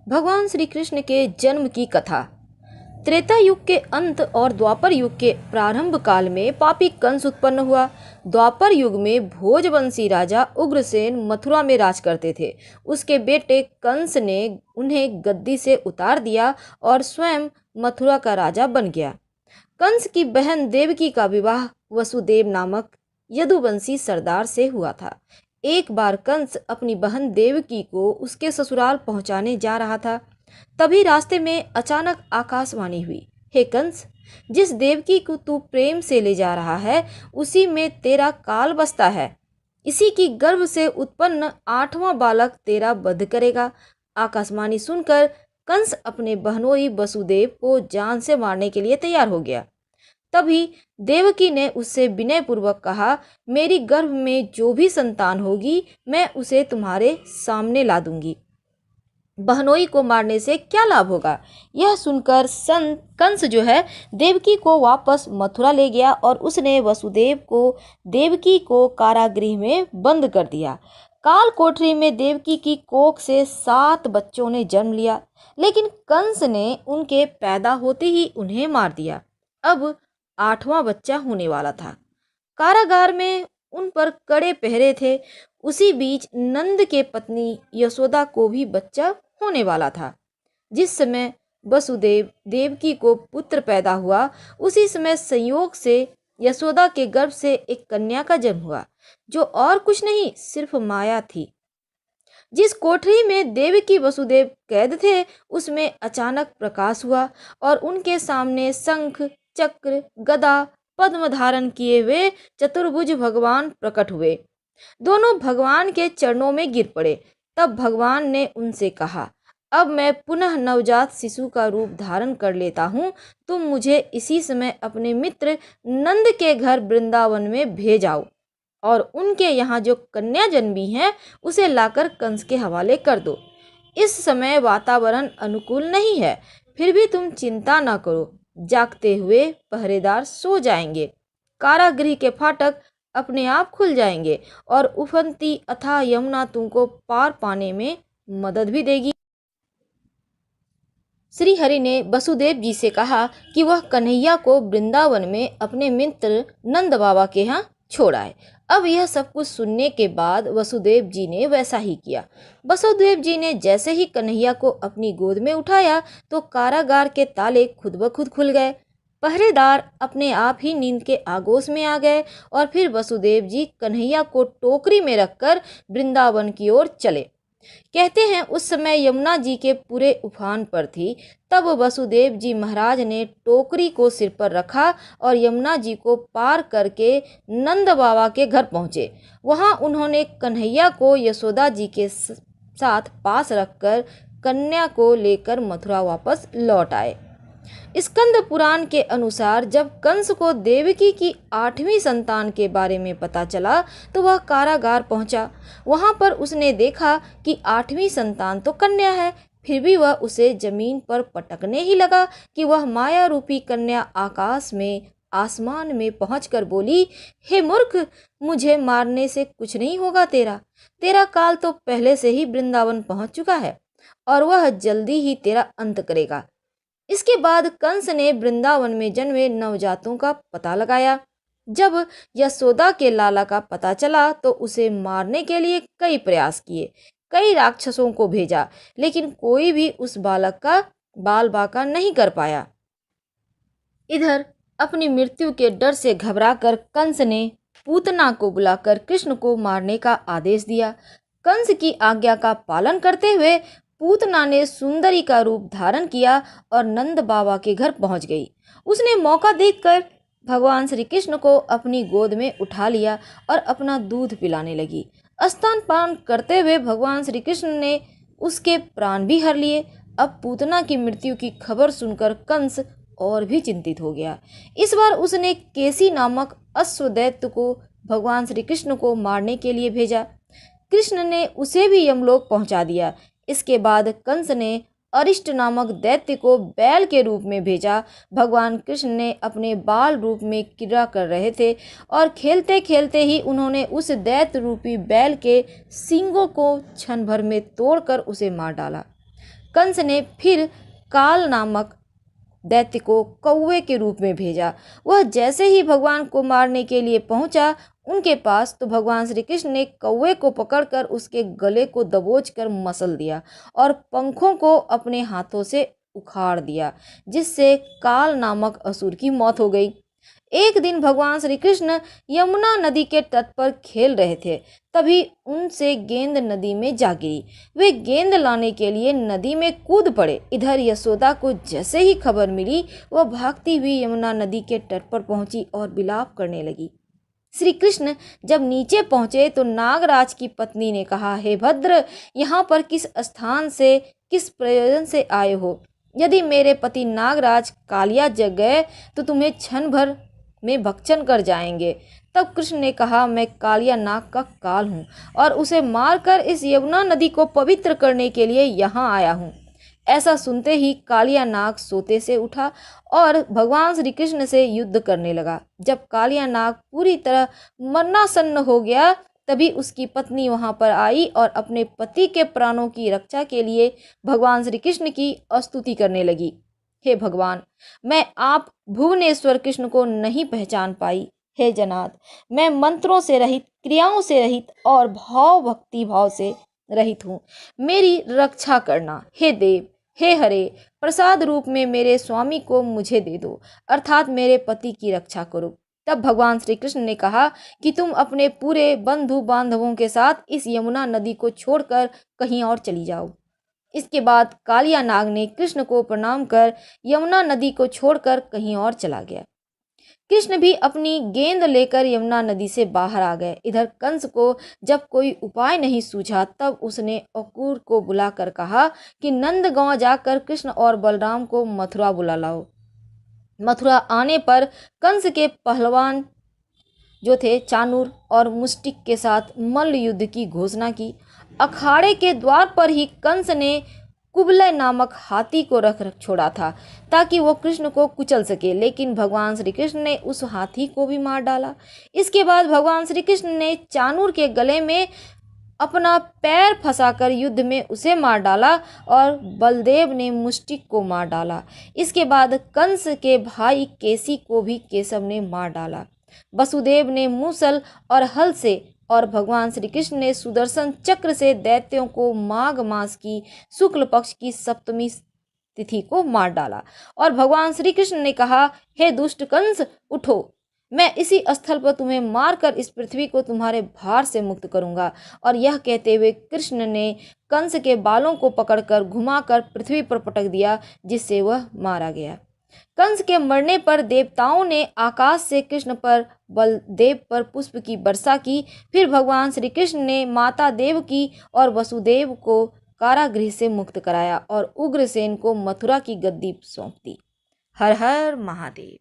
भगवान श्री कृष्ण के जन्म की कथा। त्रेता युग के अंत और द्वापर युग के प्रारंभ काल में पापी कंस उत्पन्न हुआ। द्वापर युग में भोजवंशी राजा उग्रसेन मथुरा में राज करते थे। उसके बेटे कंस ने उन्हें गद्दी से उतार दिया और स्वयं मथुरा का राजा बन गया। कंस की बहन देवकी का विवाह वसुदेव नामक यदुवंशी सरदार से हुआ था। एक बार कंस अपनी बहन देवकी को उसके ससुराल पहुंचाने जा रहा था। तभी रास्ते में अचानक आकाशवाणी हुई, हे कंस, जिस देवकी को तू प्रेम से ले जा रहा है उसी में तेरा काल बसता है। इसी की गर्भ से उत्पन्न 8वां बालक तेरा वध करेगा। आकाशवाणी सुनकर कंस अपने बहनोई वसुदेव को जान से मारने के लिए तैयार हो गया। तभी देवकी ने उससे विनय पूर्वक कहा, मेरी गर्भ में जो भी संतान होगी मैं उसे तुम्हारे सामने ला दूंगी। बहनोई को मारने से क्या लाभ होगा? यह सुनकर कंस जो है देवकी को वापस मथुरा ले गया और उसने वसुदेव को देवकी को कारागृह में बंद कर दिया। काल कोठरी में देवकी की कोख से 7 बच्चों ने जन्म लिया, लेकिन कंस ने उनके पैदा होते ही उन्हें मार दिया। अब 8वां बच्चा होने वाला था। कारागार में उन पर कड़े पहरे थे। उसी बीच नंद के पत्नी यशोदा को भी बच्चा होने वाला था। जिस समय वसुदेव देवकी को पुत्र पैदा हुआ, उसी समय संयोग से यशोदा के गर्भ से एक कन्या का जन्म हुआ, जो और कुछ नहीं सिर्फ माया थी। जिस कोठरी में देवकी वसुदेव कैद थे उसमें अचानक प्रकाश हुआ और उनके सामने शंख, चक्र, गदा, पद्म धारण किए हुए चतुर्भुज भगवान प्रकट हुए। दोनों भगवान के चरणों में गिर पड़े। तब भगवान ने उनसे कहा, अब मैं पुनः नवजात शिशु का रूप धारण कर लेता हूँ। तुम मुझे इसी समय अपने मित्र नंद के घर वृंदावन में भेज आओ और उनके यहाँ जो कन्या जन्मी है उसे लाकर कंस के हवाले कर दो। इस समय वातावरण अनुकूल नहीं है, फिर भी तुम चिंता न करो। जागते हुए पहरेदार सो जाएंगे। कारागृह के फाटक अपने आप खुल जाएंगे और उफनती अथाह यमुना तुमको पार पाने में मदद भी देगी। श्री हरि ने वसुदेव जी से कहा कि वह कन्हैया को वृंदावन में अपने मित्र नंद बाबा के यहाँ छोड़ आए। अब यह सब कुछ सुनने के बाद वसुदेव जी ने वैसा ही किया। वसुदेव जी ने जैसे ही कन्हैया को अपनी गोद में उठाया तो कारागार के ताले खुद ब खुद खुल गए। पहरेदार अपने आप ही नींद के आगोश में आ गए और फिर वसुदेव जी कन्हैया को टोकरी में रखकर वृंदावन की ओर चले। कहते हैं उस समय यमुना जी के पूरे उफान पर थी। तब वसुदेव जी महाराज ने टोकरी को सिर पर रखा और यमुना जी को पार करके नंद बाबा के घर पहुँचे। वहाँ उन्होंने कन्हैया को यशोदा जी के साथ पास रखकर कन्या को लेकर मथुरा वापस लौट आए। स्कंद पुराण के अनुसार जब कंस को देवकी की 8वीं संतान के बारे में पता चला तो वह कारागार पहुंचा। वहां पर उसने देखा कि 8वीं संतान तो कन्या है, फिर भी वह उसे जमीन पर पटकने ही लगा कि वह माया रूपी कन्या आसमान में पहुंचकर बोली, हे मूर्ख, मुझे मारने से कुछ नहीं होगा। तेरा काल तो पहले से ही वृंदावन पहुंच चुका है और वह जल्दी ही तेरा अंत करेगा। इसके बाद कंस ने वृंदावन में जन्मे नवजातों का पता लगाया। जब यशोदा के लाला का पता चला तो उसे मारने के लिए कई प्रयास किए, कई राक्षसों को भेजा, लेकिन कोई भी उस बालक का बाल बाका नहीं कर पाया। इधर अपनी मृत्यु के डर से घबराकर कंस ने पूतना को बुलाकर कृष्ण को मारने का आदेश दिया। कंस की आज्ञा का पालन करते हुए पूतना ने सुंदरी का रूप धारण किया और नंद बाबा के घर पहुंच गई। उसने मौका देखकर भगवान श्री कृष्ण को अपनी गोद में उठा लिया और अपना दूध पिलाने लगी। स्तनपान करते हुए भगवान श्री कृष्ण ने उसके प्राण भी हर लिए। अब पूतना की मृत्यु की खबर सुनकर कंस और भी चिंतित हो गया। इस बार उसने केसी नामक अश्वदैत्य को भगवान श्री कृष्ण को मारने के लिए भेजा। कृष्ण ने उसे भी यमलोक पहुंचा दिया। इसके बाद कंस ने अरिष्ट नामक दैत्य को बैल के रूप में भेजा। भगवान कृष्ण ने अपने बाल रूप में क्रीड़ा कर रहे थे और खेलते खेलते ही उन्होंने उस दैत्य रूपी बैल के सींगों को क्षण भर में तोड़कर उसे मार डाला। कंस ने फिर काल नामक दैत्य को कौवे के रूप में भेजा। वह जैसे ही भगवान को मारने के लिए पहुंचा उनके पास, तो भगवान श्री कृष्ण ने कौवे को पकड़कर उसके गले को दबोचकर मसल दिया और पंखों को अपने हाथों से उखाड़ दिया, जिससे काल नामक असुर की मौत हो गई। एक दिन भगवान श्री कृष्ण यमुना नदी के तट पर खेल रहे थे, तभी उनसे गेंद नदी में जा गिरी। वे गेंद लाने के लिए नदी में कूद पड़े। इधर यशोदा को जैसे ही खबर मिली, वह भागती हुई यमुना नदी के तट पर पहुंची और विलाप करने लगी। श्री कृष्ण जब नीचे पहुंचे तो नागराज की पत्नी ने कहा, हे भद्र, यहाँ पर किस स्थान से, किस प्रयोजन से आए हो? यदि मेरे पति नागराज कालिया जग गए तो तुम्हें क्षण भर में भक्षण कर जाएंगे। तब कृष्ण ने कहा, मैं कालिया नाग का काल हूँ और उसे मारकर इस यमुना नदी को पवित्र करने के लिए यहाँ आया हूँ। ऐसा सुनते ही कालिया नाग सोते से उठा और भगवान श्री कृष्ण से युद्ध करने लगा। जब कालिया नाग पूरी तरह मरणासन्न हो गया, तभी उसकी पत्नी वहां पर आई और अपने पति के प्राणों की रक्षा के लिए भगवान श्री कृष्ण की स्तुति करने लगी। हे भगवान, मैं आप भुवनेश्वर कृष्ण को नहीं पहचान पाई। हे जनार्द, मैं मंत्रों से रहित, क्रियाओं से रहित और भक्ति भाव से रहित हूँ। मेरी रक्षा करना। हे देव, हे हरे, प्रसाद रूप में मेरे स्वामी को मुझे दे दो, अर्थात मेरे पति की रक्षा करो। तब भगवान श्री कृष्ण ने कहा कि तुम अपने पूरे बंधु बांधवों के साथ इस यमुना नदी को छोड़कर कहीं और चली जाओ। इसके बाद कालिया नाग ने कृष्ण को प्रणाम कर यमुना नदी को छोड़कर कहीं और चला गया। कृष्ण भी अपनी गेंद लेकर यमुना नदी से बाहर आ गए। इधर कंस को जब कोई उपाय नहीं सूझा, तब उसने अक्रूर को बुलाकर कहा कि नंदगांव जाकर कृष्ण और बलराम को मथुरा बुला लाओ। मथुरा आने पर कंस के पहलवान जो थे चाणूर और मुष्टिक के साथ मल्ल युद्ध की घोषणा की। अखाड़े के द्वार पर ही कंस ने कुबलय नामक हाथी को रख छोड़ा था ताकि वो कृष्ण को कुचल सके, लेकिन भगवान श्री कृष्ण ने उस हाथी को भी मार डाला। इसके बाद भगवान श्री कृष्ण ने चाणूर के गले में अपना पैर फंसाकर युद्ध में उसे मार डाला और बलदेव ने मुष्टिक को मार डाला। इसके बाद कंस के भाई केसी को भी केशव ने मार डाला। वसुदेव ने मूसल और हल से और भगवान श्री कृष्ण ने सुदर्शन चक्र से दैत्यों को माघ मास की शुक्ल पक्ष की सप्तमी तिथि को मार डाला। और भगवान श्री कृष्ण ने कहा, हे दुष्ट कंस, उठो, मैं इसी स्थल पर तुम्हें मारकर इस पृथ्वी को तुम्हारे भार से मुक्त करूंगा। और यह कहते हुए कृष्ण ने कंस के बालों को पकड़कर घुमाकर पृथ्वी पर पटक दिया, जिससे वह मारा गया। कंस के मरने पर देवताओं ने आकाश से कृष्ण पर, बलदेव पर पुष्प की वर्षा की। फिर भगवान श्री कृष्ण ने माता देवकी और वसुदेव को कारागृह से मुक्त कराया और उग्रसेन को मथुरा की गद्दी सौंप दी। हर हर महादेव।